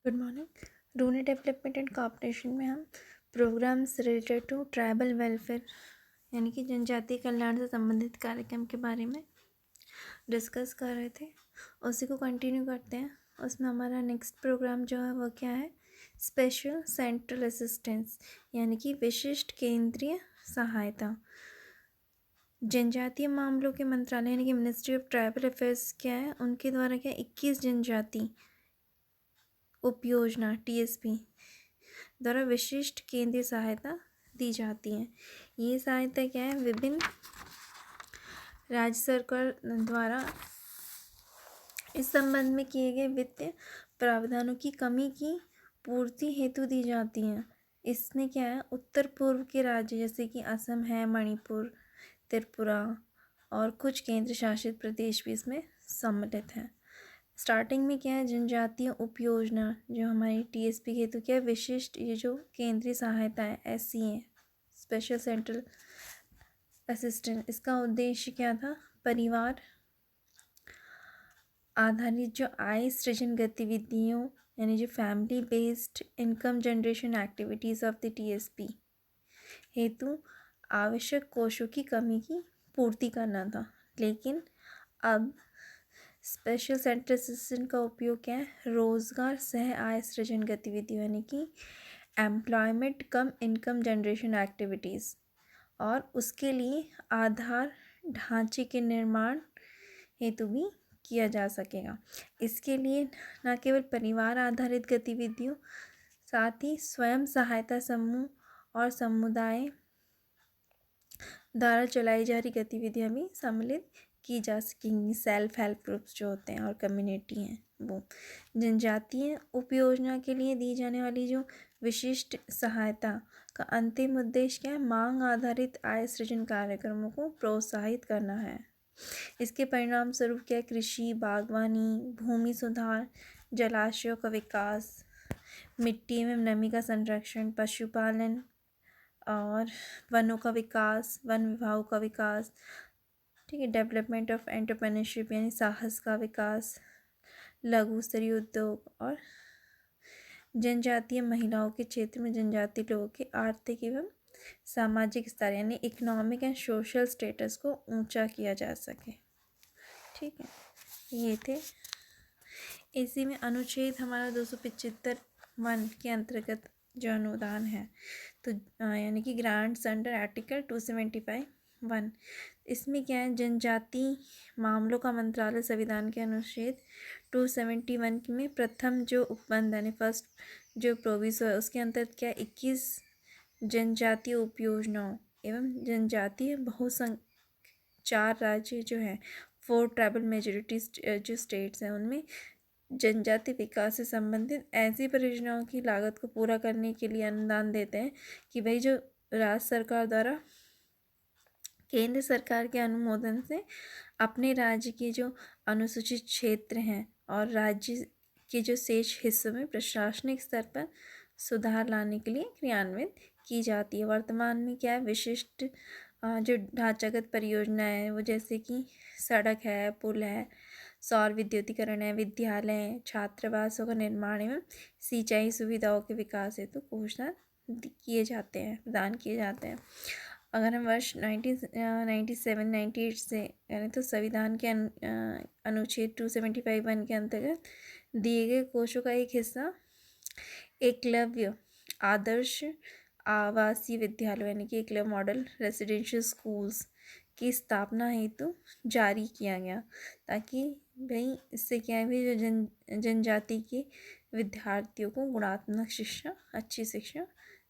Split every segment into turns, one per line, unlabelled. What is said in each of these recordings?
Good morning. Rural development and cooperation में हम programmes related to tribal welfare यानी कि जनजातीय कल्याण से संबंधित कार्यक्रम के बारे में डिस्कस कर रहे थे, उसी को कंटिन्यू करते हैं। उसमें हमारा नेक्स्ट प्रोग्राम जो है वो क्या है, स्पेशल सेंट्रल असिस्टेंस यानी कि विशिष्ट केंद्रीय सहायता। जनजातीय मामलों के मंत्रालय यानी कि मिनिस्ट्री ऑफ ट्राइबल अफेयर्स क्या है, उनके द्वारा क्या 21 जनजाति उपयोजना TSP द्वारा विशिष्ट केंद्रीय सहायता दी जाती है। ये सहायता क्या है, विभिन्न राज्य सरकार द्वारा इस संबंध में किए गए वित्तीय प्रावधानों की कमी की पूर्ति हेतु दी जाती हैं। इसमें क्या है, उत्तर पूर्व के राज्य जैसे कि असम है, मणिपुर, त्रिपुरा और कुछ केंद्र शासित प्रदेश भी इसमें सम्मिलित हैं। स्टार्टिंग में क्या है, जनजातीय उपयोजना जो हमारी TSP के हेतु क्या है, विशिष्ट ये जो केंद्रीय सहायता है SCA स्पेशल सेंट्रल असिस्टेंट, इसका उद्देश्य क्या था, परिवार आधारित जो आय सृजन गतिविधियों यानी जो family based income generation activities of the TSP हेतु आवश्यक कोषों की कमी की पूर्ति करना था। लेकिन अब स्पेशल सेंट्रल असिस्टेंट का उपयोग क्या है, रोजगार सह आय सृजन गतिविधियों यानी कि एम्प्लॉयमेंट कम इनकम जनरेशन एक्टिविटीज़ और उसके लिए आधार ढांचे के निर्माण हेतु भी किया जा सकेगा। इसके लिए न केवल परिवार आधारित गतिविधियों, साथ ही स्वयं सहायता समूह और समुदाय द्वारा चलाई जा रही गतिविधियाँ भी सम्मिलित की जा सकेंगी। सेल्फ हेल्प ग्रुप्स जो होते हैं और कम्युनिटी हैं वो। जनजातीय उपयोजना के लिए दी जाने वाली जो विशिष्ट सहायता का अंतिम उद्देश्य क्या है, मांग आधारित आय सृजन कार्यक्रमों को प्रोत्साहित करना है। इसके परिणाम स्वरूप क्या है, कृषि, बागवानी, भूमि सुधार, जलाशयों का विकास, मिट्टी में नमी का संरक्षण, पशुपालन और वनों का विकास, वन विभागों का विकास, ठीक है, डेवलपमेंट ऑफ एंटरप्रेन्योरशिप यानी साहस का विकास, लघु स्तरीय उद्योग और जनजातीय महिलाओं के क्षेत्र में जनजातीय लोगों के आर्थिक एवं सामाजिक स्तर यानी इकोनॉमिक एंड सोशल स्टेटस को ऊंचा किया जा सके। ठीक है, ये थे। इसी में अनुच्छेद हमारा 275 वन के अंतर्गत जो अनुदान है, तो यानी कि ग्रांट्स अंडर आर्टिकल 275 वन, इसमें क्या है, जनजाति मामलों का मंत्रालय संविधान के अनुच्छेद 271 में प्रथम जो उपबंध यानी फर्स्ट जो प्रोविजो है उसके अंतर्गत क्या 21 जनजातीय उपयोजनाओं एवं जनजातीय बहुसंख्यक 4 राज्य जो हैं, 4 ट्राइबल मेजोरिटी जो स्टेट्स हैं, उनमें जनजाति विकास से संबंधित ऐसी परियोजनाओं की लागत को पूरा करने के लिए अनुदान देते हैं कि भाई जो राज्य सरकार द्वारा केंद्र सरकार के अनुमोदन से अपने राज्य के जो अनुसूचित क्षेत्र हैं और राज्य के जो शेष हिस्सों में प्रशासनिक स्तर पर सुधार लाने के लिए क्रियान्वित की जाती है। वर्तमान में क्या है, विशिष्ट जो ढांचागत परियोजना है वो जैसे कि सड़क है, पुल है, सौर विद्युतीकरण है, विद्यालय, छात्रावासों का निर्माण एवं सिंचाई सुविधाओं के विकास हेतु घोषणा किए जाते हैं, प्रदान किए जाते हैं। अगर हम वर्ष 1997-98 से यानी तो संविधान के अनुच्छेद 275 के अंतर्गत दिए गए कोषों का एक हिस्सा एकलव्य आदर्श आवासीय विद्यालय यानी कि एकलव्य मॉडल रेसिडेंशियल स्कूल्स की स्थापना हेतु जारी किया गया, ताकि भाई इससे क्या है, भी जो जनजाति के विद्यार्थियों को गुणात्मक शिक्षा, अच्छी शिक्षा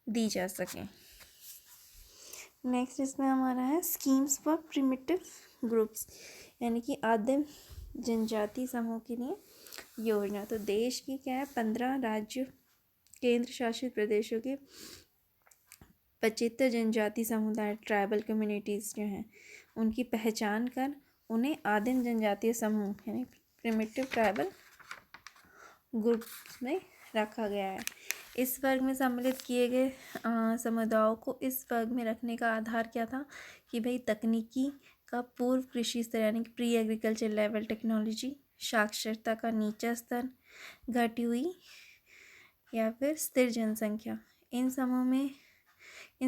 दी जा सके। नेक्स्ट इसमें हमारा है स्कीम्स फॉर प्रिमिटिव ग्रुप्स यानी कि आदिम जनजाति समूह के लिए योजना। तो देश की क्या है, 15 राज्य केंद्र शासित प्रदेशों के 75 जनजाति समुदाय ट्राइबल कम्युनिटीज़ जो हैं उनकी पहचान कर उन्हें आदिम जनजातीय समूह यानी प्रिमिटिव ट्राइबल ग्रुप में रखा गया है। इस वर्ग में सम्मिलित किए गए समुदायों को इस वर्ग में रखने का आधार क्या था कि भाई तकनीकी का पूर्व कृषि स्तर यानी कि प्री एग्रीकल्चर लेवल टेक्नोलॉजी, साक्षरता का नीचा स्तर, घटी हुई या फिर स्थिर जनसंख्या। इन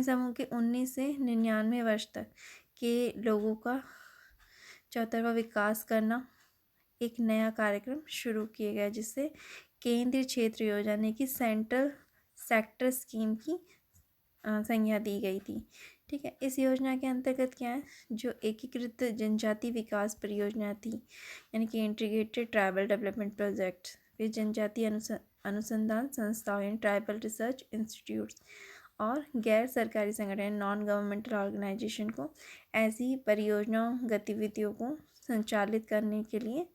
समूह के 19 से 99 वर्ष तक के लोगों का चौतरफा विकास करना एक नया कार्यक्रम शुरू किया गया, जिससे केंद्रीय क्षेत्र योजना यानी कि सेंट्रल सेक्टर स्कीम की संज्ञा दी गई थी। ठीक है, इस योजना के अंतर्गत क्या है, जो एकीकृत जनजाति विकास परियोजना थी यानी कि इंटीग्रेटेड ट्राइबल डेवलपमेंट प्रोजेक्ट, फिर जनजाति अनुसंधान संस्थाओं यानी ट्राइबल रिसर्च इंस्टीट्यूट्स और गैर सरकारी संगठन नॉन गवर्नमेंटल ऑर्गेनाइजेशन को ऐसी परियोजनाओं गतिविधियों को संचालित करने के लिए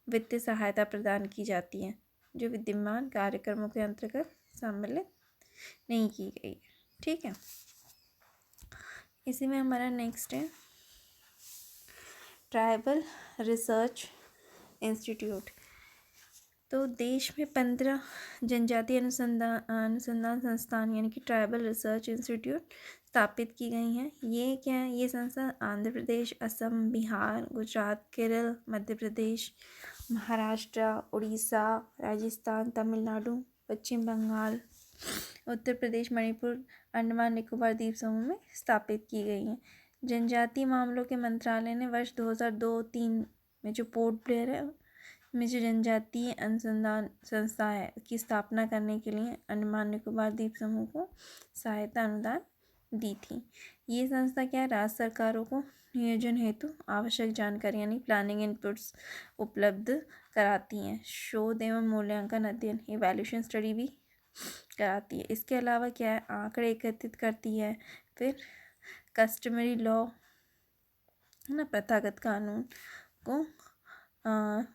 वित्तीय सहायता प्रदान की जाती है, जो विद्यमान कार्यक्रमों के अंतर्गत सम्मिलित नहीं की गई। ठीक है, इसी में हमारा नेक्स्ट है ट्राइबल रिसर्च इंस्टीट्यूट। तो देश में 15 जनजातीय अनुसंधान संस्थान यानी कि ट्राइबल रिसर्च इंस्टीट्यूट स्थापित की गई हैं। ये क्या है, ये संस्थान आंध्र प्रदेश, असम, बिहार, गुजरात, केरल, मध्य प्रदेश, महाराष्ट्र, उड़ीसा, राजस्थान, तमिलनाडु, पश्चिम बंगाल, उत्तर प्रदेश, मणिपुर, अंडमान निकोबार द्वीप समूह में स्थापित की गई हैं। जनजातीय मामलों के मंत्रालय ने वर्ष 2002-3 में जो पोर्ट ब्लेयर है में जो जनजातीय अनुसंधान संस्था है की स्थापना करने के लिए अंडमान निकोबार द्वीप समूह को सहायता अनुदान दी थी। ये संस्था क्या है, राज्य सरकारों को नियोजन हेतु आवश्यक जानकारी यानी प्लानिंग इनपुट्स उपलब्ध कराती हैं, शोध एवं मूल्यांकन अध्ययन इवैल्यूएशन स्टडी भी कराती है। इसके अलावा क्या है, आंकड़े एकत्रित करती है, फिर कस्टमरी लॉ ना प्रथागत कानून को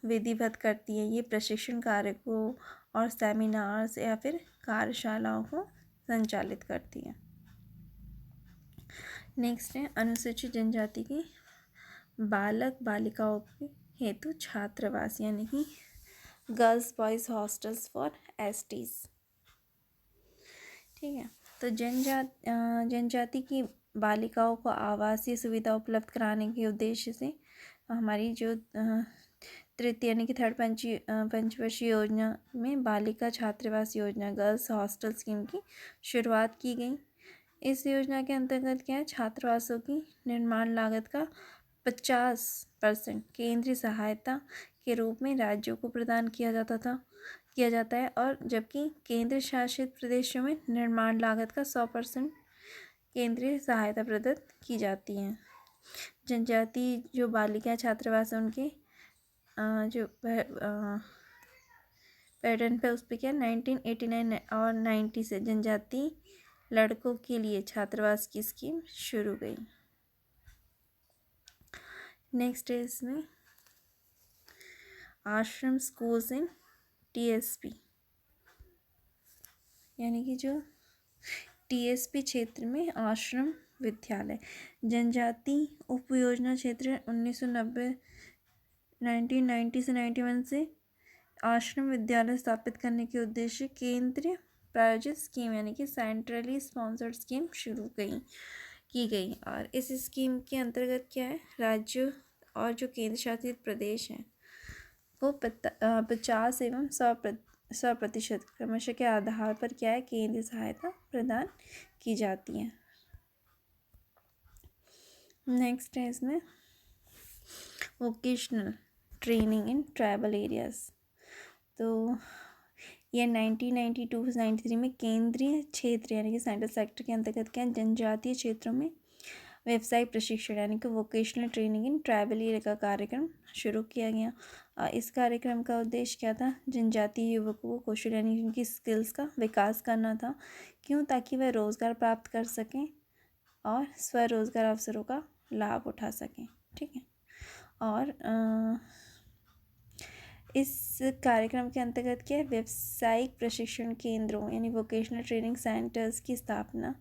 विधिवत करती है। ये प्रशिक्षण कार्यक्रमों और सेमिनार्स या फिर कार्यशालाओं को संचालित करती है। नेक्स्ट है अनुसूचित जनजाति की बालक बालिकाओं के हेतु छात्रावास यानी कि girls boys hostels for STs. ठीक है, तो जनजाति की बालिकाओं को आवासीय सुविधा उपलब्ध कराने के उद्देश्य से हमारी जो तृतीय यानी कि थर्ड पंचवर्षीय योजना में बालिका छात्रावास योजना गर्ल्स हॉस्टल स्कीम की शुरुआत की गई। इस योजना के अंतर्गत क्या है, छात्रावासों की निर्माण लागत का 50% केंद्रीय सहायता के रूप में राज्यों को प्रदान किया जाता है और जबकि केंद्र शासित प्रदेशों में निर्माण लागत का 100% केंद्रीय सहायता प्रदत्त की जाती है। जनजाति जो बालिका छात्रावास है उनके जो पैटर्न पे उस पर क्या 1989 और 90 से जनजाति लड़कों के लिए छात्रावास की स्कीम शुरू गई। नेक्स्ट है इसमें आश्रम स्कूल्स इन टीएसपी यानी कि जो टीएसपी क्षेत्र में आश्रम विद्यालय। जनजाति उपयोजना क्षेत्र 1990 से 91 से आश्रम विद्यालय स्थापित करने के उद्देश्य केंद्रीय प्रायोजित स्कीम यानी कि सेंट्रली स्पॉन्सर्ड स्कीम शुरू की गई और इस स्कीम के अंतर्गत क्या है, राज्य और जो केंद्र शासित प्रदेश हैं वो 50 एवं 100% क्रमशः के आधार पर क्या है केंद्रीय सहायता प्रदान की जाती है। नेक्स्ट है इसमें vocational training in tribal areas. तो ये 1992 से 93 में केंद्रीय क्षेत्र यानी कि सेंट्रल सेक्टर के अंतर्गत क्या जनजातीय क्षेत्रों में व्यावसायिक प्रशिक्षण यानी कि vocational training in tribal area का कार्यक्रम शुरू किया गया। इस कार्यक्रम का उद्देश्य क्या था, जनजातीय युवकों को कौशल यानी उनकी स्किल्स का विकास करना था। क्यों, ताकि वह रोज़गार प्राप्त कर सकें और स्वरोजगार अवसरों का लाभ उठा सकें। ठीक है, और इस कार्यक्रम के अंतर्गत क्या है, व्यावसायिक प्रशिक्षण केंद्रों यानी वोकेशनल ट्रेनिंग सेंटर्स की स्थापना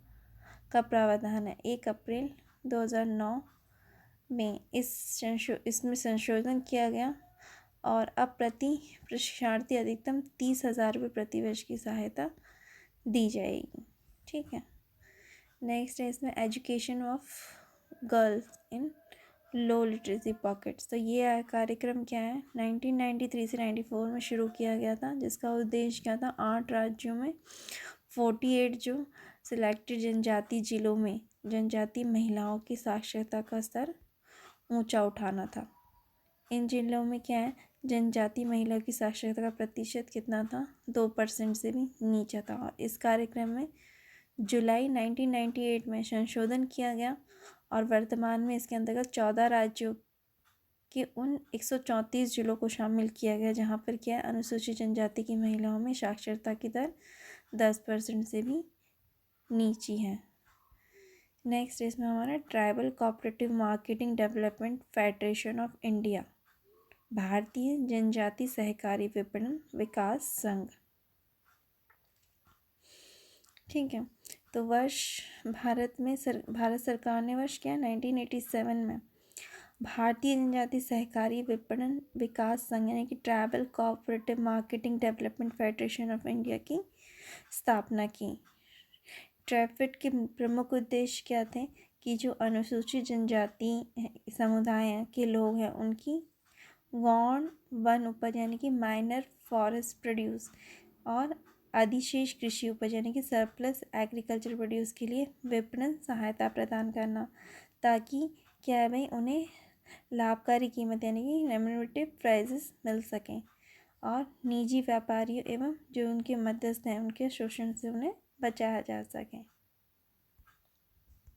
का प्रावधान है। 1 अप्रैल 2009 में इसमें संशोधन किया गया और अब प्रति प्रशिक्षणार्थी अधिकतम 30,000 रुपये प्रति वर्ष की सहायता दी जाएगी। ठीक है, नेक्स्ट है इसमें education of girls in low literacy pockets. तो ये कार्यक्रम क्या है, 1993 से 94 में शुरू किया गया था, जिसका उद्देश्य क्या था, 8 राज्यों में 48 जो सिलेक्टेड जनजाति जिलों में जनजाति महिलाओं की साक्षरता का स्तर ऊंचा उठाना था। इन जिलों में क्या है, जनजाति महिला की साक्षरता का प्रतिशत कितना था, 2% से भी नीचा था। और इस कार्यक्रम में जुलाई 1998 में संशोधन किया गया और वर्तमान में इसके अंतर्गत 14 राज्यों के उन 134 जिलों को शामिल किया गया जहां पर क्या है, अनुसूचित जनजाति की महिलाओं में साक्षरता की दर 10% से भी नीची है। नेक्स्ट इसमें हमारा tribal cooperative marketing development federation of India, भारतीय जनजाति सहकारी विपणन विकास संघ। ठीक है, तो भारत सरकार ने वर्ष क्या 1987 में भारतीय जनजाति सहकारी विपणन विकास संघ यानी कि tribal cooperative marketing development federation of India की स्थापना की। ट्रैफिड के प्रमुख उद्देश्य क्या थे कि जो अनुसूचित जनजाति समुदाय के लोग हैं उनकी गौण वन उपज यानी कि माइनर फॉरेस्ट प्रोड्यूस और अधिशेष कृषि उपज यानी कि सरप्लस एग्रीकल्चर प्रोड्यूस के लिए विपणन सहायता प्रदान करना, ताकि क्या है भाई उन्हें लाभकारी कीमत यानी कि रेम्यूनरेटिव प्राइसेस मिल सकें और निजी व्यापारियों एवं जो उनके मध्यस्थ हैं उनके शोषण से उन्हें बचाया जा सके।